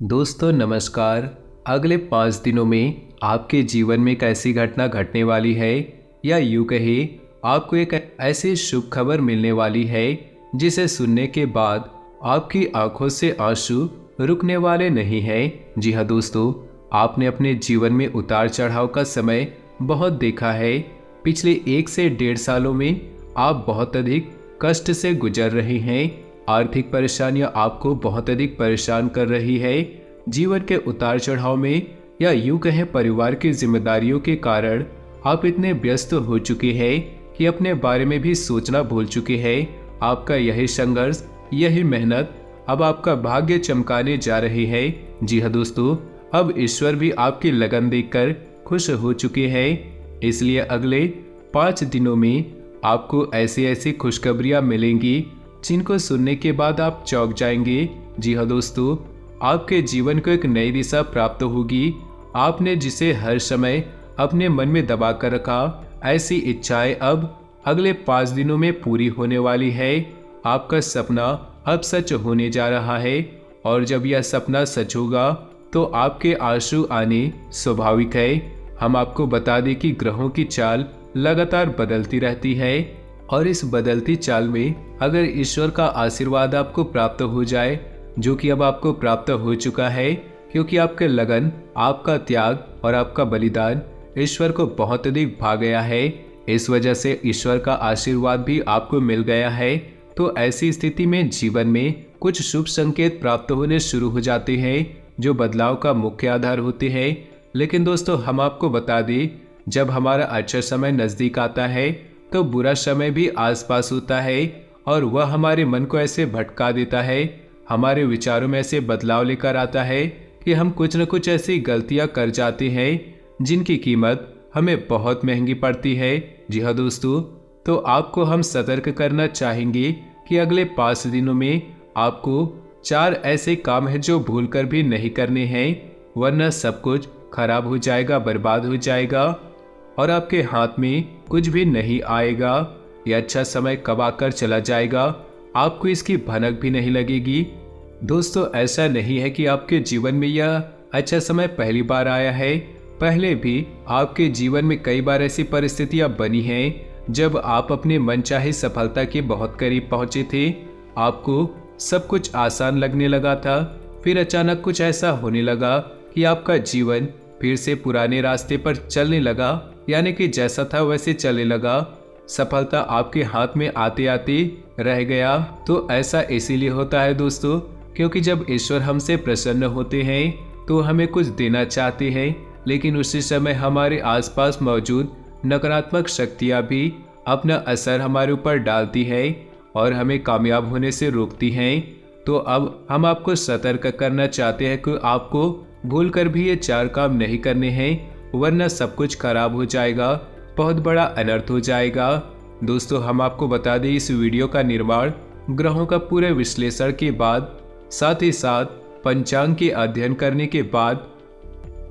दोस्तों नमस्कार। अगले 5 दिनों में आपके जीवन में एक ऐसी घटना घटने वाली है, या यूं कहे आपको एक ऐसी शुभ खबर मिलने वाली है जिसे सुनने के बाद आपकी आंखों से आंसू रुकने वाले नहीं हैं। जी हाँ दोस्तों, आपने अपने जीवन में उतार चढ़ाव का समय बहुत देखा है। पिछले 1 से 1.5 सालों में आप बहुत अधिक कष्ट से गुजर रहे हैं। आर्थिक परेशानियां आपको बहुत अधिक परेशान कर रही है। जीवन के उतार चढ़ाव में, या यूं कहें परिवार की जिम्मेदारियों के कारण आप इतने व्यस्त हो चुके हैं कि अपने बारे में भी सोचना भूल चुके हैं। आपका यही संघर्ष, यही मेहनत अब आपका भाग्य चमकाने जा रही है। जी हाँ दोस्तों, अब ईश्वर भी आपकी लगन देखकर खुश हो चुके हैं। इसलिए अगले 5 दिनों में आपको ऐसी ऐसी खुशखबरियां मिलेंगी जिनको सुनने के बाद आप चौंक जाएंगे। जी हाँ दोस्तों, आपके जीवन को एक नई दिशा प्राप्त होगी। आपने जिसे हर समय अपने मन में दबा कर रखा, ऐसी इच्छाएं अब अगले 5 दिनों में पूरी होने वाली है। आपका सपना अब सच होने जा रहा है, और जब यह सपना सच होगा तो आपके आंसू आने स्वाभाविक है। हम आपको बता दें कि ग्रहों की चाल लगातार बदलती रहती है, और इस बदलती चाल में अगर ईश्वर का आशीर्वाद आपको प्राप्त हो जाए, जो कि अब आपको प्राप्त हो चुका है, क्योंकि आपके लगन, आपका त्याग और आपका बलिदान ईश्वर को बहुत अधिक भा गया है। इस वजह से ईश्वर का आशीर्वाद भी आपको मिल गया है। तो ऐसी स्थिति में जीवन में कुछ शुभ संकेत प्राप्त होने शुरू हो जाते हैं, जो बदलाव का मुख्य आधार होते हैं। लेकिन दोस्तों, हम आपको बता दें, जब हमारा अच्छा समय नजदीक आता है तो बुरा समय भी आसपास होता है, और वह हमारे मन को ऐसे भटका देता है, हमारे विचारों में ऐसे बदलाव लेकर आता है कि हम कुछ न कुछ ऐसी गलतियां कर जाते हैं जिनकी कीमत हमें बहुत महंगी पड़ती है। जी हाँ दोस्तों, तो आपको हम सतर्क करना चाहेंगे कि अगले 5 दिनों में आपको 4 ऐसे काम हैं जो भूलकर भी नहीं करने हैं, वरना सब कुछ खराब हो जाएगा, बर्बाद हो जाएगा, और आपके हाथ में कुछ भी नहीं आएगा। यह अच्छा समय कब आकर चला जाएगा, आपको इसकी भनक भी नहीं लगेगी। दोस्तों, ऐसा नहीं है कि आपके जीवन में यह अच्छा समय पहली बार आया है। पहले भी आपके जीवन में कई बार ऐसी परिस्थितियां बनी हैं जब आप अपने मनचाही सफलता के बहुत करीब पहुंचे थे। आपको सब कुछ आसान लगने लगा था, फिर अचानक कुछ ऐसा होने लगा कि आपका जीवन फिर से पुराने रास्ते पर चलने लगा, यानी कि जैसा था वैसे चलने लगा। सफलता आपके हाथ में आते आते रह गया। तो ऐसा इसीलिए होता है दोस्तों, क्योंकि जब ईश्वर हमसे प्रसन्न होते हैं तो हमें कुछ देना चाहते हैं, लेकिन उसी समय हमारे आसपास मौजूद नकारात्मक शक्तियां भी अपना असर हमारे ऊपर डालती है और हमें कामयाब होने से रोकती हैं। तो अब हम आपको सतर्क करना चाहते हैं कि आपको भूलकर भी ये 4 काम नहीं करने हैं, वरना सब कुछ खराब हो जाएगा, बहुत बड़ा अनर्थ हो जाएगा। दोस्तों, हम आपको बता दें, इस वीडियो का निर्माण ग्रहों का पूरे विश्लेषण के बाद, साथ ही साथ पंचांग के अध्ययन करने के बाद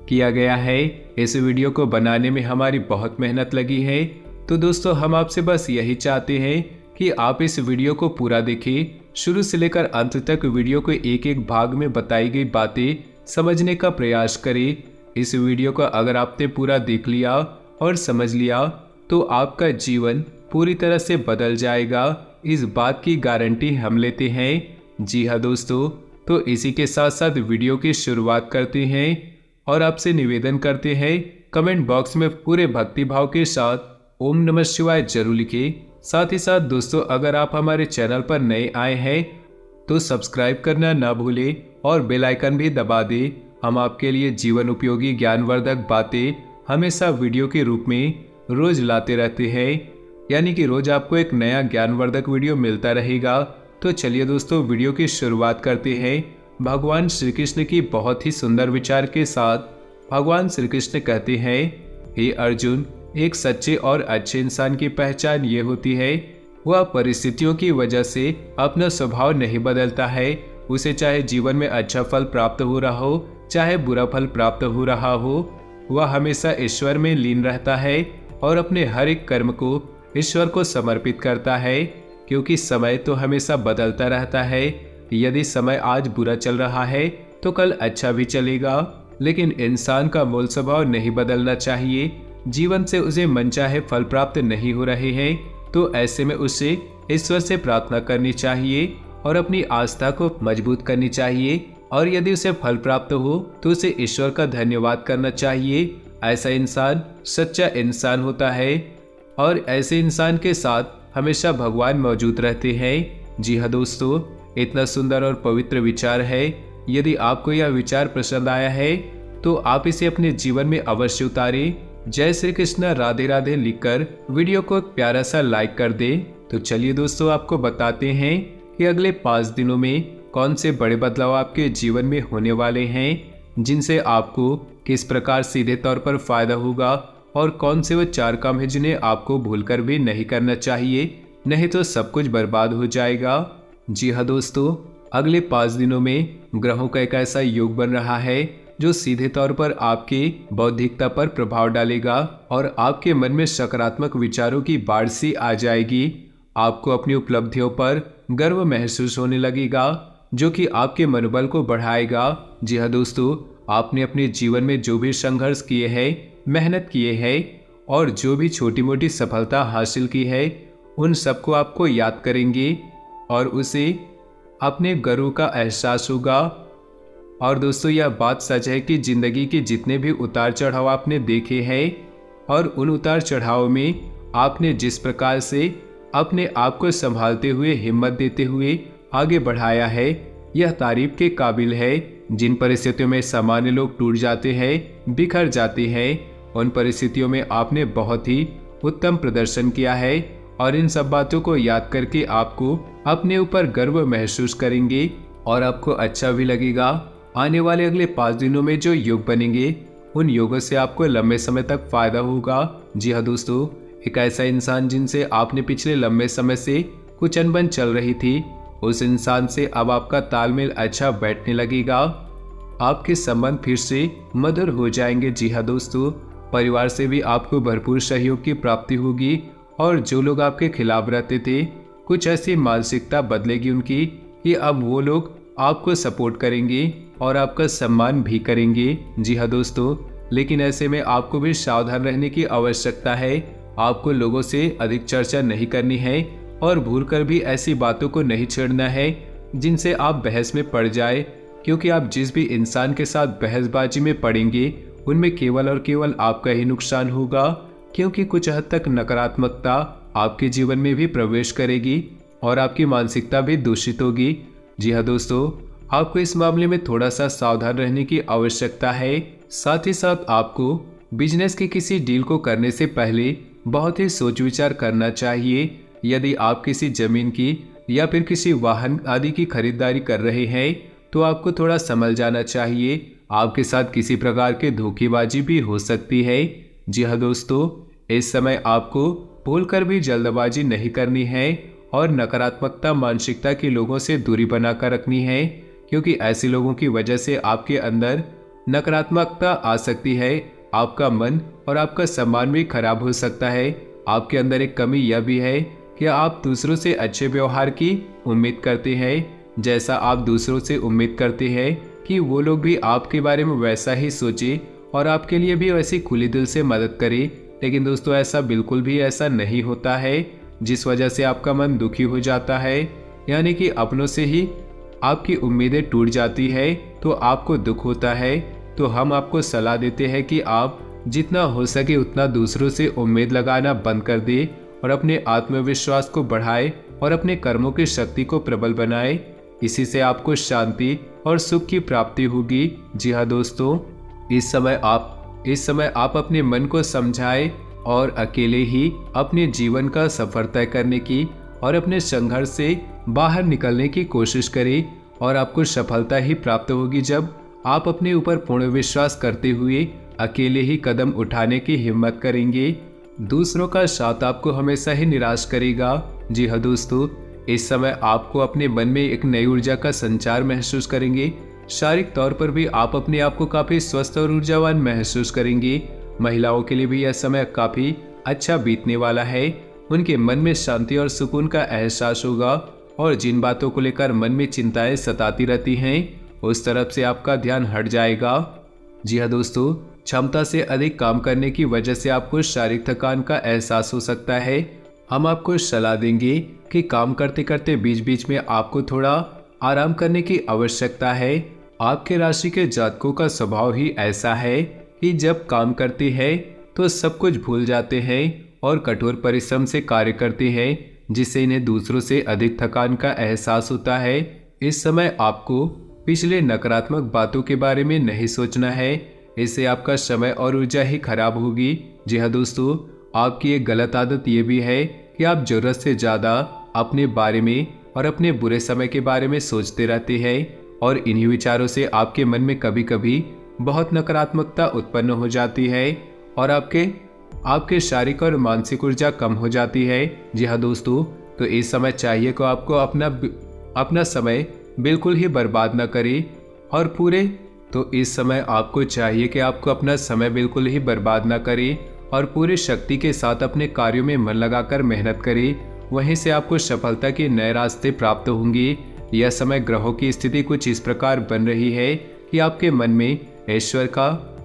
किया गया है। इस वीडियो को बनाने में हमारी बहुत मेहनत लगी है। तो दोस्तों, हम आपसे बस यही चाहते हैं कि आप इस वीडियो को पूरा देखें, शुरू से लेकर अंत तक वीडियो को एक एक भाग में बताई गई बातें समझने का प्रयास करें। इस वीडियो को अगर आपने पूरा देख लिया और समझ लिया तो आपका जीवन पूरी तरह से बदल जाएगा, इस बात की गारंटी हम लेते हैं। जी हाँ दोस्तों, तो इसी के साथ साथ वीडियो की शुरुआत करते हैं और आपसे निवेदन करते हैं, कमेंट बॉक्स में पूरे भक्ति भाव के साथ ओम नमः शिवाय जरूर लिखें। साथ ही साथ दोस्तों, अगर आप हमारे चैनल पर नए आए हैं तो सब्सक्राइब करना ना भूलें और बेल आइकन भी दबा दें। हम आपके लिए जीवन उपयोगी ज्ञानवर्धक बातें हमेशा वीडियो के रूप में रोज लाते रहते हैं, यानी कि रोज आपको एक नया ज्ञानवर्धक वीडियो मिलता रहेगा। तो चलिए दोस्तों, वीडियो की शुरुआत करते हैं भगवान श्री कृष्ण की बहुत ही सुंदर विचार के साथ। भगवान श्री कृष्ण कहते हैं, हे अर्जुन, एक सच्चे और अच्छे इंसान की पहचान ये होती है, वह परिस्थितियों की वजह से अपना स्वभाव नहीं बदलता है। उसे चाहे जीवन में अच्छा फल प्राप्त हो रहा हो, चाहे बुरा फल प्राप्त हो रहा हो, वह हमेशा ईश्वर में लीन रहता है और अपने हर एक कर्म को ईश्वर को समर्पित करता है, क्योंकि समय तो हमेशा बदलता रहता है। यदि समय आज बुरा चल रहा है तो कल अच्छा भी चलेगा। लेकिन इंसान का मूल स्वभाव नहीं बदलना चाहिए। जीवन से उसे मनचाहे फल प्राप्त नहीं हो रहे हैं तो ऐसे में उसे ईश्वर से प्रार्थना करनी चाहिए और अपनी आस्था को मजबूत करनी चाहिए। और यदि उसे फल प्राप्त हो तो उसे ईश्वर का धन्यवाद करना चाहिए। ऐसा इंसान सच्चा इंसान होता है और ऐसे इंसान के साथ हमेशा भगवान मौजूद रहते हैं। जी हाँ दोस्तों, इतना सुंदर और पवित्र विचार है। यदि आपको यह विचार पसंद आया है तो आप इसे अपने जीवन में अवश्य उतारें। जय श्री कृष्ण, राधे राधे लिखकर वीडियो को एक प्यारा सा लाइक कर दें। तो चलिए दोस्तों, आपको बताते हैं कि अगले 5 दिनों में कौन से बड़े बदलाव आपके जीवन में होने वाले हैं, जिनसे आपको किस प्रकार सीधे तौर पर फायदा होगा, और कौन से वो 4 काम हैं जिन्हें आपको भूलकर भी नहीं करना चाहिए, नहीं तो सब कुछ बर्बाद हो जाएगा। जी हाँ दोस्तों, अगले 5 दिनों में ग्रहों का एक ऐसा योग बन रहा है जो सीधे तौर पर आपके बौद्धिकता पर प्रभाव डालेगा और आपके मन में सकारात्मक विचारों की बाढ़ सी आ जाएगी। आपको अपनी उपलब्धियों पर गर्व महसूस होने लगेगा जो कि आपके मनोबल को बढ़ाएगा। जी हाँ दोस्तों, आपने अपने जीवन में जो भी संघर्ष किए हैं, मेहनत किए हैं और जो भी छोटी मोटी सफलता हासिल की है, उन सबको आपको याद करेंगे और उसे अपने गर्व का एहसास होगा। और दोस्तों, यह बात सच है कि जिंदगी के जितने भी उतार चढ़ाव आपने देखे हैं और उन उतार चढ़ाव में आपने जिस प्रकार से अपने आप को संभालते हुए, हिम्मत देते हुए आगे बढ़ाया है, यह तारीफ के काबिल है। जिन परिस्थितियों में सामान्य लोग टूट जाते हैं, बिखर जाते हैं, उन परिस्थितियों में आपने बहुत ही उत्तम प्रदर्शन किया है और इन सब बातों को याद करके आपको अपने ऊपर गर्व महसूस करेंगे और आपको अच्छा भी लगेगा। आने वाले अगले 5 दिनों में जो योग बनेंगे, उन योगों से आपको लंबे समय तक फायदा होगा। जी हाँ दोस्तों, एक ऐसा इंसान जिनसे आपने पिछले लंबे समय से कुछ अनबन चल रही थी, उस इंसान से अब आपका तालमेल अच्छा बैठने लगेगा। आपके संबंध फिर से मधुर हो जाएंगे। जी हाँ दोस्तों, परिवार से भी आपको भरपूर सहयोग की प्राप्ति होगी और जो लोग आपके खिलाफ रहते थे, कुछ ऐसी मानसिकता बदलेगी उनकी कि अब वो लोग आपको सपोर्ट करेंगे और आपका सम्मान भी करेंगे। जी हाँ दोस्तों, लेकिन ऐसे में आपको भी सावधान रहने की आवश्यकता है। आपको लोगों से अधिक चर्चा नहीं करनी है और भूलकर भी ऐसी बातों को नहीं छेड़ना है जिनसे आप बहस में पड़ जाए, क्योंकि आप जिस भी इंसान के साथ बहसबाजी में पड़ेंगे उनमें केवल और केवल आपका ही नुकसान होगा, क्योंकि कुछ हद तक नकारात्मकता आपके जीवन में भी प्रवेश करेगी और आपकी मानसिकता भी दूषित होगी। जी हाँ दोस्तों, आपको इस मामले में थोड़ा सा सावधान रहने की आवश्यकता है। साथ ही साथ आपको बिजनेस की किसी डील को करने से पहले बहुत ही सोच विचार करना चाहिए। यदि आप किसी जमीन की या फिर किसी वाहन आदि की खरीदारी कर रहे हैं तो आपको थोड़ा संभल जाना चाहिए। आपके साथ किसी प्रकार की धोखेबाजी भी हो सकती है। जी हाँ दोस्तों, इस समय आपको भूलकर भी जल्दबाजी नहीं करनी है और नकारात्मकता मानसिकता के लोगों से दूरी बनाकर रखनी है, क्योंकि ऐसे लोगों की वजह से आपके अंदर नकारात्मकता आ सकती है। आपका मन और आपका सम्मान भी खराब हो सकता है। आपके अंदर एक कमी यह भी है कि आप दूसरों से अच्छे व्यवहार की उम्मीद करते हैं, जैसा आप दूसरों से उम्मीद करते हैं कि वो लोग भी आपके बारे में वैसा ही सोचे और आपके लिए भी वैसी खुली दिल से मदद करे। लेकिन दोस्तों, ऐसा बिल्कुल भी ऐसा नहीं होता है, जिस वजह से आपका मन दुखी हो जाता है, यानी कि अपनों से ही आपकी उम्मीदें टूट जाती है तो आपको दुख होता है। तो हम आपको सलाह देते हैं कि आप जितना हो सके उतना दूसरों से उम्मीद लगाना बंद कर दे और अपने आत्मविश्वास को बढ़ाए और अपने कर्मों की शक्ति को प्रबल बनाए। इसी से आपको शांति और सुख की प्राप्ति होगी। जी हाँ दोस्तों, इस समय आप अपने मन को समझाएं और अकेले ही अपने जीवन का सफर तय करने की और अपने संघर्ष से बाहर निकलने की कोशिश करें और आपको सफलता ही प्राप्त होगी जब आप अपने ऊपर पूर्ण विश्वास करते हुए अकेले ही कदम उठाने की हिम्मत करेंगे। दूसरों का साथ आपको हमेशा ही निराश करेगा। जी हाँ दोस्तों, इस समय आपको अपने मन में एक नई ऊर्जा का संचार महसूस करेंगे। शारीरिक तौर पर भी आप अपने आप को काफी स्वस्थ और ऊर्जावान महसूस करेंगे। महिलाओं के लिए भी यह समय काफी अच्छा बीतने वाला है। उनके मन में शांति और सुकून का एहसास होगा और जिन बातों को लेकर मन में चिंताएं सताती रहती हैं उस तरफ से आपका ध्यान हट जाएगा। जी हाँ दोस्तों, क्षमता से अधिक काम करने की वजह से आपको शारीरिक थकान का एहसास हो सकता है। हम आपको सलाह देंगे कि काम करते करते बीच बीच में आपको थोड़ा आराम करने की आवश्यकता है। आपके राशि के जातकों का स्वभाव ही ऐसा है कि जब काम करते हैं तो सब कुछ भूल जाते हैं और कठोर परिश्रम से कार्य करते हैं, जिससे इन्हें दूसरों से अधिक थकान का एहसास होता है। इस समय आपको पिछले नकारात्मक बातों के बारे में नहीं सोचना है, इससे आपका समय और ऊर्जा ही खराब होगी। जी हाँ दोस्तों, आपकी एक गलत आदत ये भी है कि आप जरूरत से ज़्यादा अपने बारे में और अपने बुरे समय के बारे में सोचते रहते हैं और इन्हीं विचारों से आपके मन में कभी कभी बहुत नकारात्मकता उत्पन्न हो जाती है और आपके शारीरिक और मानसिक ऊर्जा कम हो जाती है। जी हाँ दोस्तों, तो इस समय चाहिए को आपको अपना समय बिल्कुल ही बर्बाद न करें और इस समय आपको चाहिए कि आपको अपना समय बिल्कुल ही बर्बाद ना करें और पूरी शक्ति के साथ अपने कार्यों में मन लगाकर मेहनत करें। वहीं से आपको सफलता के नए रास्ते प्राप्त होंगे। यह समय ग्रहों की स्थिति कुछ इस प्रकार बन रही है कि आपके मन में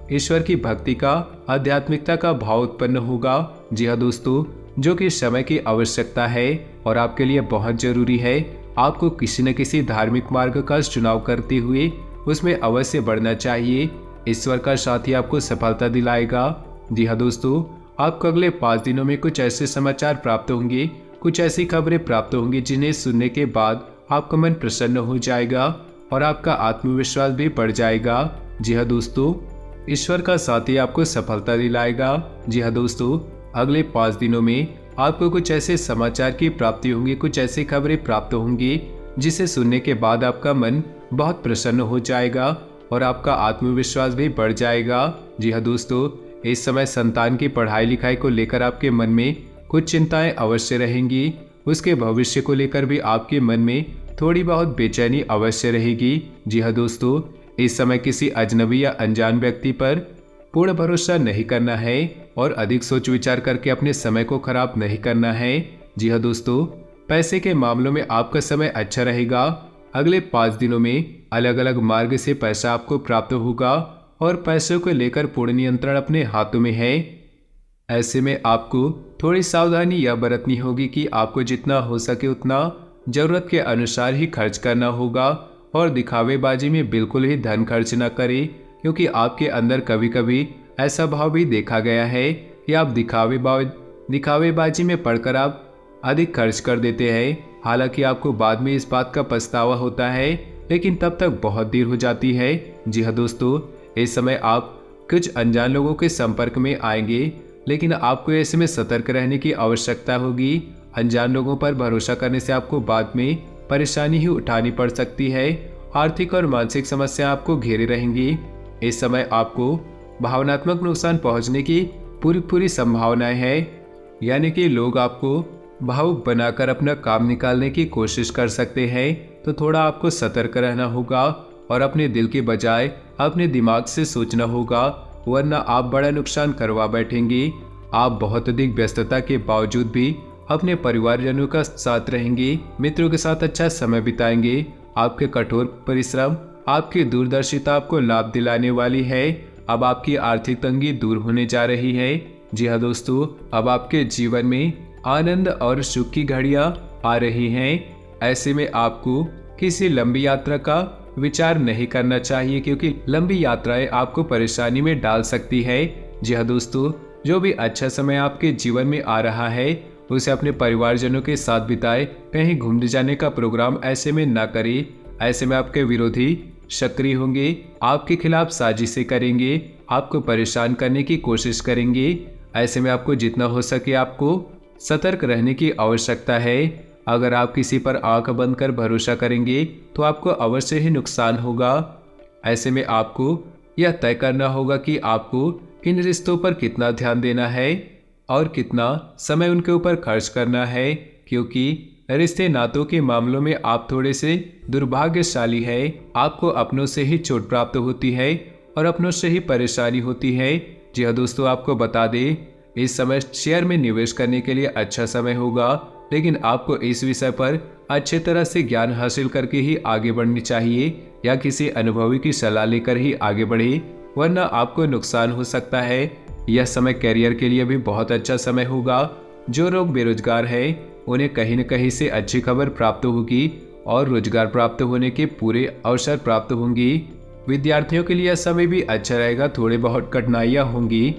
ईश्वर की भक्ति का, आध्यात्मिकता का भाव उत्पन्न होगा। जी हाँ दोस्तों, जो कि समय की आवश्यकता है और आपके लिए बहुत जरूरी है। आपको किसी न किसी धार्मिक मार्ग का चुनाव करते हुए उसमें अवश्य बढ़ना चाहिए। ईश्वर का साथ ही आपको सफलता दिलाएगा। जी हाँ दोस्तों, आपको अगले 5 दिनों में कुछ ऐसे समाचार प्राप्त होंगे, कुछ ऐसी खबरें प्राप्त होंगी जिन्हें सुनने के बाद आपका मन प्रसन्न हो जाएगा और आपका आत्मविश्वास भी बढ़ जाएगा। जी हाँ दोस्तों, ईश्वर का साथ ही आपको सफलता दिलाएगा। जी हाँ दोस्तों, अगले 5 दिनों में आपको कुछ ऐसे समाचार की प्राप्ति होंगी, कुछ ऐसी खबरें प्राप्त होंगी जिसे सुनने के बाद आपका मन बहुत प्रसन्न हो जाएगा और आपका आत्मविश्वास भी बढ़ जाएगा। जी हाँ दोस्तों, इस समय संतान की पढ़ाई लिखाई को लेकर आपके मन में कुछ चिंताएं अवश्य रहेंगी। उसके भविष्य को लेकर भी आपके मन में थोड़ी बहुत बेचैनी अवश्य रहेगी। जी हाँ दोस्तों, इस समय किसी अजनबी या अनजान व्यक्ति पर पूर्ण भरोसा नहीं करना है और अधिक सोच विचार करके अपने समय को खराब नहीं करना है। जी हाँ दोस्तों, पैसे के मामलों में आपका समय अच्छा रहेगा। अगले 5 दिनों में अलग अलग मार्ग से पैसा आपको प्राप्त होगा और पैसों को लेकर पूर्ण नियंत्रण अपने हाथों में है। ऐसे में आपको थोड़ी सावधानी यह बरतनी होगी कि आपको जितना हो सके उतना जरूरत के अनुसार ही खर्च करना होगा और दिखावेबाजी में बिल्कुल ही धन खर्च न करें, क्योंकि आपके अंदर कभी कभी ऐसा भाव भी देखा गया है कि आप दिखावेबाजी में पड़कर आप अधिक खर्च कर देते हैं। हालांकि आपको बाद में इस बात का पछतावा होता है, लेकिन तब तक बहुत देर हो जाती है। जी हाँ दोस्तों, इस समय आप कुछ अनजान लोगों के संपर्क में आएंगे, लेकिन आपको ऐसे में सतर्क रहने की आवश्यकता होगी। अनजान लोगों पर भरोसा करने से आपको बाद में परेशानी ही उठानी पड़ सकती है। आर्थिक और मानसिक समस्या आपको घेरे रहेंगी। इस समय आपको भावनात्मक नुकसान पहुंचने की पूरी संभावनाएं है, यानी कि लोग आपको भावुक बनाकर अपना काम निकालने की कोशिश कर सकते हैं। तो थोड़ा आपको सतर्क रहना होगा और अपने दिल के बजाय अपने दिमाग से सोचना होगा, वरना आप बड़ा नुकसान करवा बैठेंगे। आप बहुत अधिक व्यस्तता के बावजूद भी अपने परिवारजनों का साथ रहेंगे, मित्रों के साथ अच्छा समय बिताएंगे। आपके कठोर परिश्रम, आपकी दूरदर्शिता आपको लाभ दिलाने वाली है। अब आपकी आर्थिक तंगी दूर होने जा रही है। जी हाँ दोस्तों, अब आपके जीवन में आनंद और सुख की घड़ियां आ रही हैं। ऐसे में आपको किसी लंबी यात्रा का विचार नहीं करना चाहिए, क्योंकि लंबी यात्राएं आपको परेशानी में डाल सकती है। जी हाँ दोस्तों, जो भी अच्छा समय आपके जीवन में आ रहा है उसे अपने परिवारजनों के साथ बिताए। कहीं घूमने जाने का प्रोग्राम ऐसे में ना करें। ऐसे में आपके विरोधी सक्रिय होंगे, आपके खिलाफ साजिशें करेंगे, आपको परेशान करने की कोशिश करेंगे। ऐसे में आपको जितना हो सके आपको सतर्क रहने की आवश्यकता है। अगर आप किसी पर आंख बंद कर भरोसा करेंगे तो आपको अवश्य ही नुकसान होगा। ऐसे में आपको यह तय करना होगा कि आपको किन रिश्तों पर कितना ध्यान देना है और कितना समय उनके ऊपर खर्च करना है, क्योंकि रिश्ते नातों के मामलों में आप थोड़े से दुर्भाग्यशाली है। आपको अपनों से ही चोट प्राप्त होती है और अपनों से ही परेशानी होती है। जी हाँ दोस्तों, आपको बता दें, इस समय शेयर में निवेश करने के लिए अच्छा समय होगा। लेकिन आपको इस विषय पर अच्छे तरह से ज्ञान हासिल करके ही आगे बढ़नी चाहिए या किसी अनुभवी की सलाह लेकर ही आगे बढ़े, वरना आपको नुकसान हो सकता है। यह समय करियर के लिए भी बहुत अच्छा समय होगा। जो लोग बेरोजगार हैं उन्हें कहीं न कहीं से अच्छी खबर प्राप्त होगी और रोजगार प्राप्त होने के पूरे अवसर प्राप्त होंगी। विद्यार्थियों के लिए यह समय भी अच्छा रहेगा। थोड़ी बहुत कठिनाइयाँ होंगी,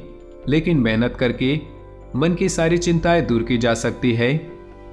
लेकिन मेहनत करके मन की सारी चिंताएं दूर की जा सकती है।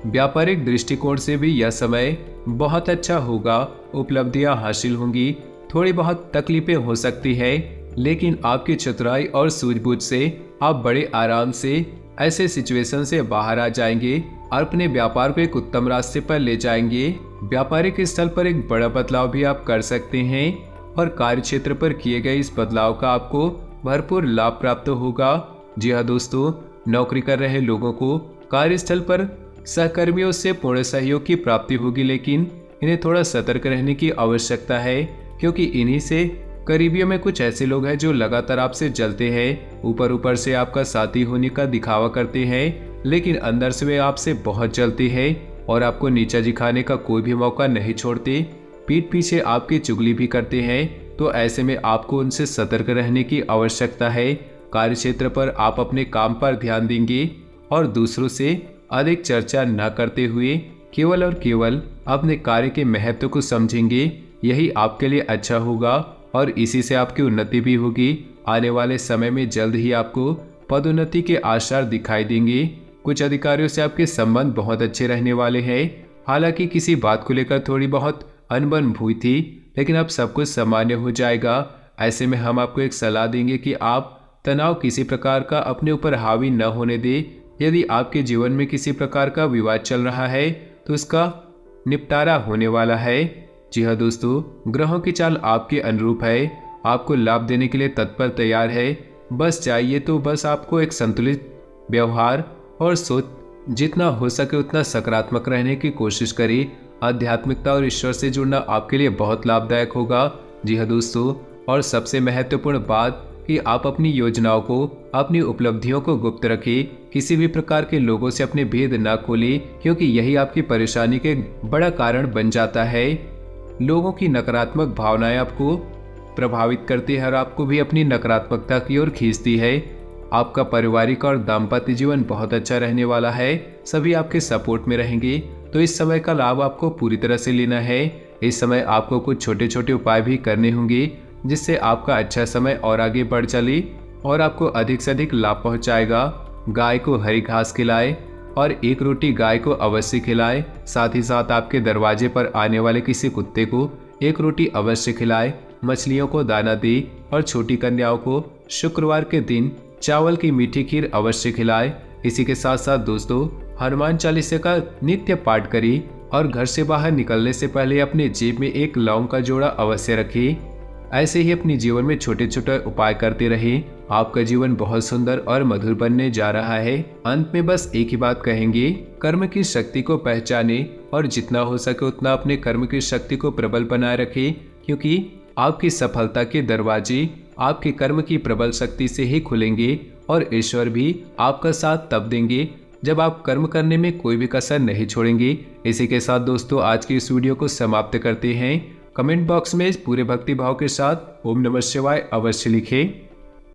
व्यापारिक दृष्टिकोण से भी यह समय बहुत अच्छा होगा। उपलब्धियां हासिल होंगी। थोड़ी बहुत तकलीफें हो सकती है, लेकिन आपकी चतुराई और सूझबूझ से आप बड़े आराम से ऐसे सिचुएशन से बाहर आ जाएंगे और अपने व्यापार को एक उत्तम रास्ते पर ले जाएंगे। व्यापारिक स्थल पर एक बड़ा बदलाव भी आप कर सकते हैं और कार्य क्षेत्र पर किए गए इस बदलाव का आपको भरपूर लाभ प्राप्त होगा। जी हाँ दोस्तों, नौकरी कर रहे लोगों को कार्यस्थल पर सहकर्मियों से पूर्ण सहयोग की प्राप्ति होगी, लेकिन इन्हें थोड़ा सतर्क रहने की आवश्यकता है, क्योंकि इन्हीं से करीबियों में कुछ ऐसे लोग हैं जो लगातार आपसे जलते हैं। ऊपर से आपका साथी होने का दिखावा करते हैं, लेकिन अंदर से वे आपसे बहुत जलते हैं और आपको नीचा दिखाने का कोई भी मौका नहीं छोड़ते। पीठ पीछे आपकी चुगली भी करते हैं, तो ऐसे में आपको उनसे सतर्क रहने की आवश्यकता है। कार्यक्षेत्र पर आप अपने काम पर ध्यान देंगे और दूसरों से अधिक चर्चा न करते हुए केवल और केवल अपने कार्य के महत्व को समझेंगे। यही आपके लिए अच्छा होगा और इसी से आपकी उन्नति भी होगी। आने वाले समय में जल्द ही आपको पदोन्नति के आसार दिखाई देंगे। कुछ अधिकारियों से आपके संबंध बहुत अच्छे रहने वाले हैं। हालांकि किसी बात को लेकर थोड़ी बहुत अनबन हुई थी, लेकिन अब सब कुछ सामान्य हो जाएगा। ऐसे में हम आपको एक सलाह देंगे कि आप तनाव किसी प्रकार का अपने ऊपर हावी न होने दें। यदि आपके जीवन में किसी प्रकार का विवाद चल रहा है तो उसका निपटारा होने वाला है। जी हाँ दोस्तों, ग्रहों की चाल आपके अनुरूप है। आपको लाभ देने के लिए तत्पर तैयार है। बस चाहिए तो बस आपको एक संतुलित व्यवहार और सोच, जितना हो सके उतना सकारात्मक रहने की कोशिश करें। आध्यात्मिकता और ईश्वर से जुड़ना आपके लिए बहुत लाभदायक होगा। जी हाँ दोस्तों, और सबसे महत्वपूर्ण बात कि आप अपनी योजनाओं को, अपनी उपलब्धियों को गुप्त रखें। किसी भी प्रकार के लोगों से अपने भेद न खोलें, क्योंकि यही आपकी परेशानी के बड़ा कारण बन जाता है। लोगों की नकारात्मक भावनाएं आपको प्रभावित करती है और आपको भी अपनी नकारात्मकता की ओर खींचती है। आपका पारिवारिक और दाम्पत्य जीवन बहुत अच्छा रहने वाला है। सभी आपके सपोर्ट में रहेंगे, तो इस समय का लाभ आपको पूरी तरह से लेना है। इस समय आपको कुछ छोटे छोटे उपाय भी करने होंगे, जिससे आपका अच्छा समय और आगे बढ़ चले और आपको अधिक से अधिक लाभ पहुंचाएगा। गाय को हरी घास खिलाए और एक रोटी गाय को अवश्य खिलाए। साथ ही साथ आपके दरवाजे पर आने वाले किसी कुत्ते को एक रोटी अवश्य खिलाए। मछलियों को दाना दे और छोटी कन्याओं को शुक्रवार के दिन चावल की मीठी खीर अवश्य खिलाए। इसी के साथ साथ दोस्तों, हनुमान चालीसा का नित्य पाठ करें और घर से बाहर निकलने से पहले अपने जेब में एक लौंग का जोड़ा अवश्य रखें। ऐसे ही अपने जीवन में छोटे छोटे उपाय करते रहें। आपका जीवन बहुत सुंदर और मधुर बनने जा रहा है। अंत में बस एक ही बात कहेंगे, कर्म की शक्ति को पहचाने और जितना हो सके उतना अपने कर्म की शक्ति को प्रबल बनाए रखें, क्योंकि आपकी सफलता के दरवाजे आपके कर्म की प्रबल शक्ति से ही खुलेंगे और ईश्वर भी आपका साथ तब देंगे जब आप कर्म करने में कोई भी कसर नहीं छोड़ेंगे। इसी के साथ दोस्तों, आज की इस वीडियो को समाप्त करते हैं। कमेंट बॉक्स में पूरे भक्ति भाव के साथ ओम नमः शिवाय अवश्य लिखें।